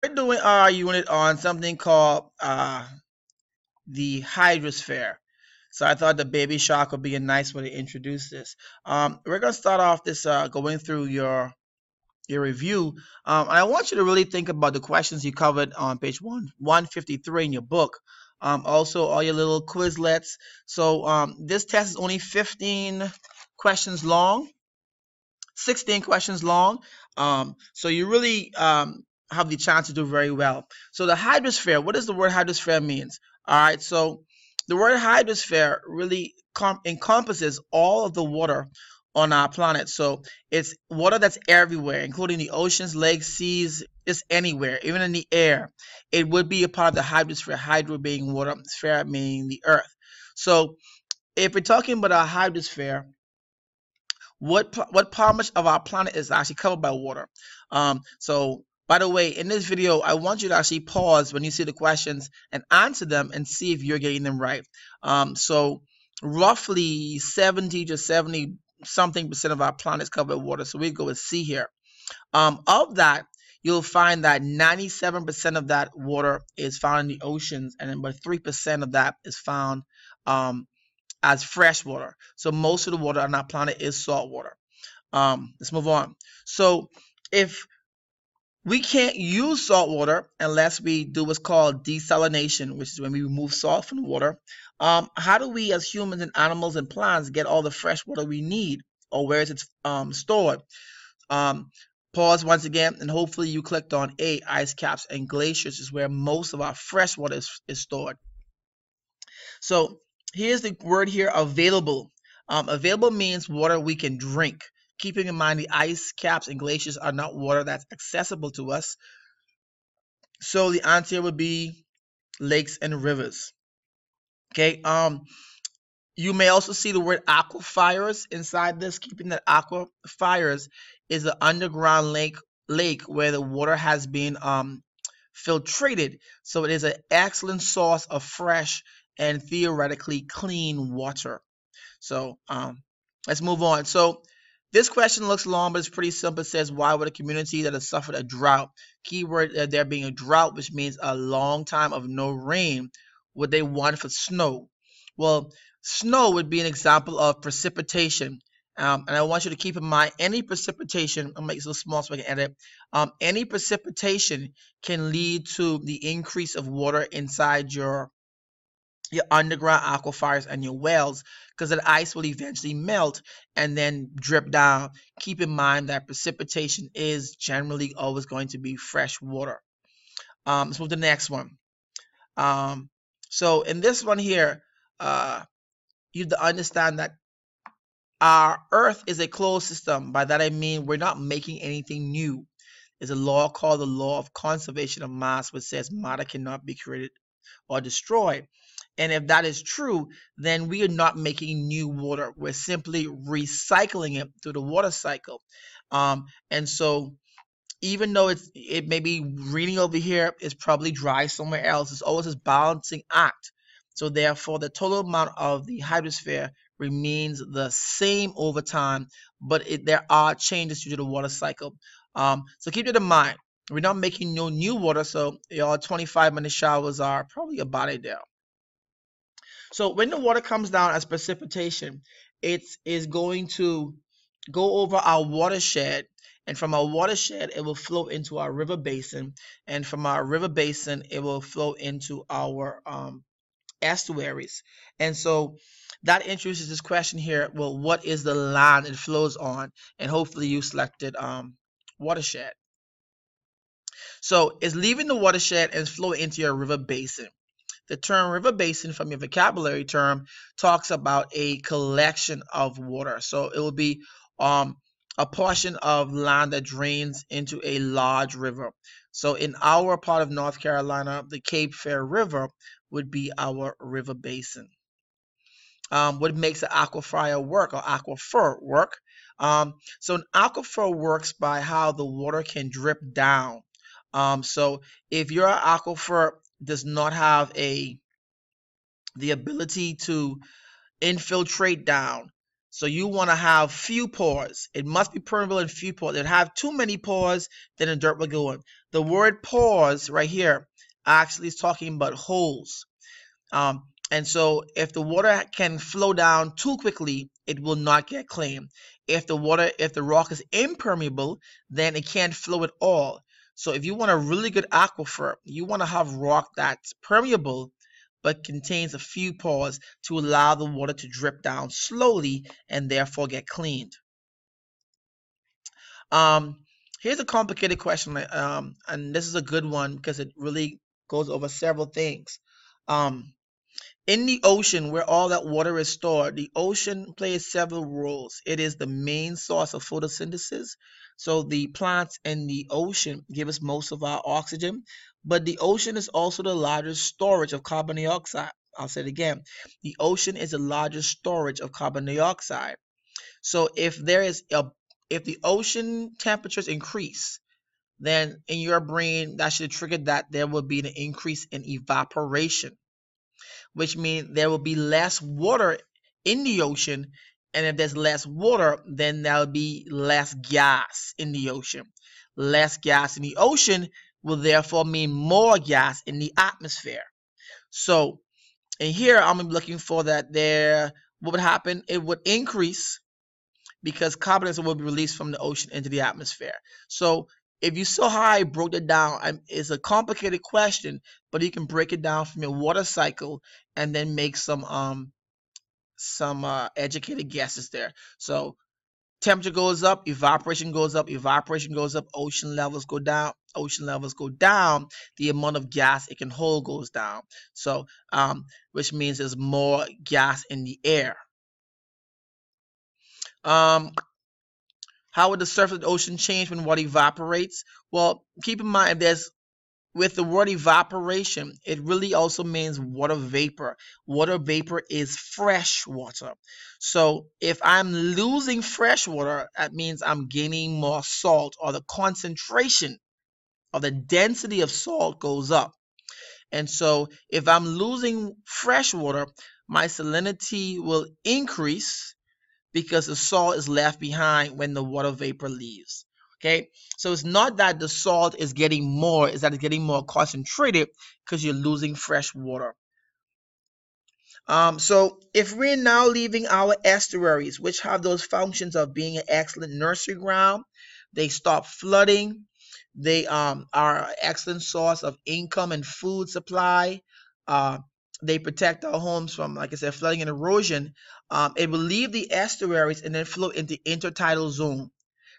We're doing our unit on something called the hydrosphere. So I thought the baby shark would be a nice way to introduce this. We're gonna start off this going through your review. And I want you to really think about the questions you covered on page 153 in your book. Also, all your little Quizlets. So this test is only 15 questions long, 16 questions long. So you really have the chance to do very well. So the hydrosphere, what does the word hydrosphere means? All right, so the word hydrosphere really encompasses all of the water on our planet. So it's water that's everywhere, including the oceans, lakes, seas, it's anywhere, even in the air. It would be a part of the hydrosphere, hydro being water, sphere meaning the earth. So if we're talking about our hydrosphere, what part much of our planet is actually covered by water. So by the way, in this video, I want you to actually pause when you see the questions and answer them and see if you're getting them right. So roughly 70 to 70 something percent of our planet is covered with water. So we go with C here. Of that, you'll find that 97% of that water is found in the oceans, and then about 3% of that is found as fresh water. So most of the water on our planet is salt water. Let's move on. So if we can't use salt water unless we do what's called desalination, which is when we remove salt from the water, how do we as humans and animals and plants get all the fresh water we need, or where is it stored? Pause once again, and hopefully you clicked on A, ice caps and glaciers is where most of our fresh water is stored. So here's the word here, available. Available means water we can drink. Keeping in mind the ice caps and glaciers are not water that's accessible to us. So the answer would be lakes and rivers. Okay. You may also see the word aquifers inside this. Keeping that aquifers is an underground lake where the water has been filtrated. So it is an excellent source of fresh and theoretically clean water. So let's move on. So this question looks long, but it's pretty simple. It says, why would a community that has suffered a drought, keyword there being a drought, which means a long time of no rain, would they want for snow? Well, snow would be an example of precipitation. And I want you to keep in mind any precipitation, I'll make it so small so I can edit. Any precipitation can lead to the increase of water inside your underground aquifers and your wells, because the ice will eventually melt and then drip down. Keep in mind that precipitation is generally always going to be fresh water. Let's move to the next one. So in this one here, you have to understand that our Earth is a closed system. By that I mean we're not making anything new. There's a law called the law of conservation of mass, which says matter cannot be created or destroyed. And if that is true, then we are not making new water. We're simply recycling it through the water cycle. And so even though it may be raining over here, it's probably dry somewhere else. It's always this balancing act. So therefore, the total amount of the hydrosphere remains the same over time, but there are changes due to the water cycle. So keep that in mind. We're not making no new water, so your 25-minute showers are probably about it there. So when the water comes down as precipitation, it is going to go over our watershed, and from our watershed, it will flow into our river basin, and from our river basin, it will flow into our estuaries. And so that introduces this question here. Well, what is the land it flows on? And hopefully you selected watershed. So it's leaving the watershed and flowing into your river basin. The term river basin from your vocabulary term talks about a collection of water. So it will be a portion of land that drains into a large river. So in our part of North Carolina, the Cape Fear River would be our river basin. What makes an aquifer work, or aquifer work? So an aquifer works by how the water can drip down. So if your aquifer does not have the ability to infiltrate down, So you want to have few pores. It must be permeable and few pores. If it have too many pores, then the dirt will go in. The word pores right here actually is talking about holes. And so if the water can flow down too quickly, it will not get clean. If the rock is impermeable, then it can't flow at all. So if you want a really good aquifer, you want to have rock that's permeable but contains a few pores to allow the water to drip down slowly and therefore get cleaned. Here's a complicated question, and this is a good one because it really goes over several things. In the ocean, where all that water is stored, the ocean plays several roles. It is the main source of photosynthesis. So the plants in the ocean give us most of our oxygen, but the ocean is also the largest storage of carbon dioxide. I'll say it again. The ocean is the largest storage of carbon dioxide. So if the ocean temperatures increase, then in your brain that should trigger that there will be an increase in evaporation, which means there will be less water in the ocean. And if there's less water, then there'll be less gas in the ocean. Less gas in the ocean will therefore mean more gas in the atmosphere. So, and here I'm looking for that what would happen? It would increase because carbon dioxide will be released from the ocean into the atmosphere. So if you saw how I broke it down, it's a complicated question, but you can break it down from your water cycle and then make some educated guesses there. So temperature goes up, evaporation goes up, evaporation goes up, ocean levels go down, ocean levels go down, the amount of gas it can hold goes down. So which means there's more gas in the air. How would the surface of the ocean change when water evaporates? Well, keep in mind with the word evaporation, it really also means water vapor. Water vapor is fresh water. So if I'm losing fresh water, that means I'm gaining more salt, or the concentration or the density of salt goes up. And so if I'm losing fresh water, my salinity will increase because the salt is left behind when the water vapor leaves. Okay, so it's not that the salt is getting more, it's that it's getting more concentrated because you're losing fresh water. So if we're now leaving our estuaries, which have those functions of being an excellent nursery ground, they stop flooding, they are an excellent source of income and food supply. They protect our homes from, like I said, flooding and erosion. It will leave the estuaries and then flow into intertidal zone.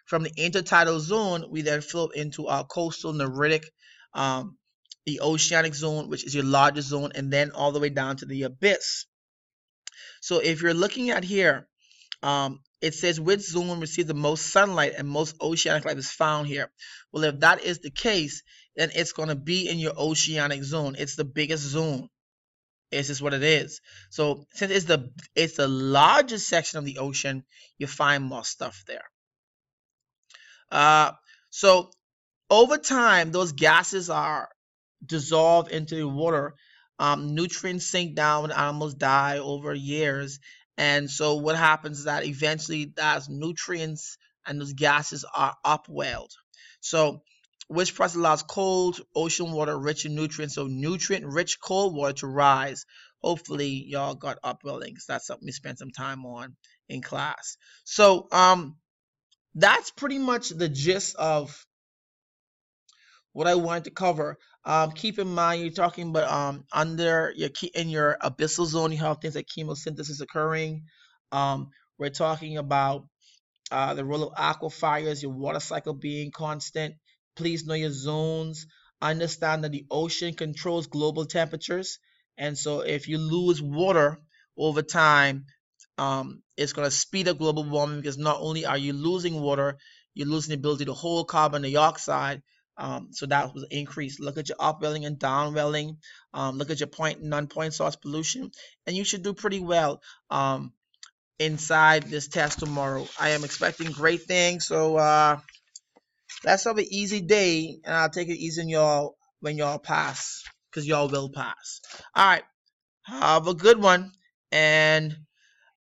From the intertidal zone, we then flow into our coastal neritic, the oceanic zone, which is your largest zone, and then all the way down to the abyss. So if you're looking at here, it says which zone receives the most sunlight and most oceanic light is found here. Well, if that is the case, then it's going to be in your oceanic zone. It's the biggest zone. It's just what it is. So since it's the largest section of the ocean, you find more stuff there. So over time, those gases are dissolved into the water. Nutrients sink down when animals die over years. And so what happens is that eventually those nutrients and those gases are upwelled. So which process allows cold ocean water rich in nutrients, so nutrient-rich cold water to rise. Hopefully y'all got upwelling because that's something we spent some time on in class. So that's pretty much the gist of what I wanted to cover. Keep in mind you're talking about under in your abyssal zone you have things like chemosynthesis occurring. We're talking about the role of aquifers, your water cycle being constant. Please know your zones. Understand that the ocean controls global temperatures, and so if you lose water over time, it's going to speed up global warming because not only are you losing water, you're losing the ability to hold carbon dioxide. So that was increased. Look at your upwelling and downwelling. Look at your non-point source pollution, and you should do pretty well inside this test tomorrow. I am expecting great things, so let's have an easy day, and I'll take it easy on y'all when y'all pass, because y'all will pass. All right, have a good one, and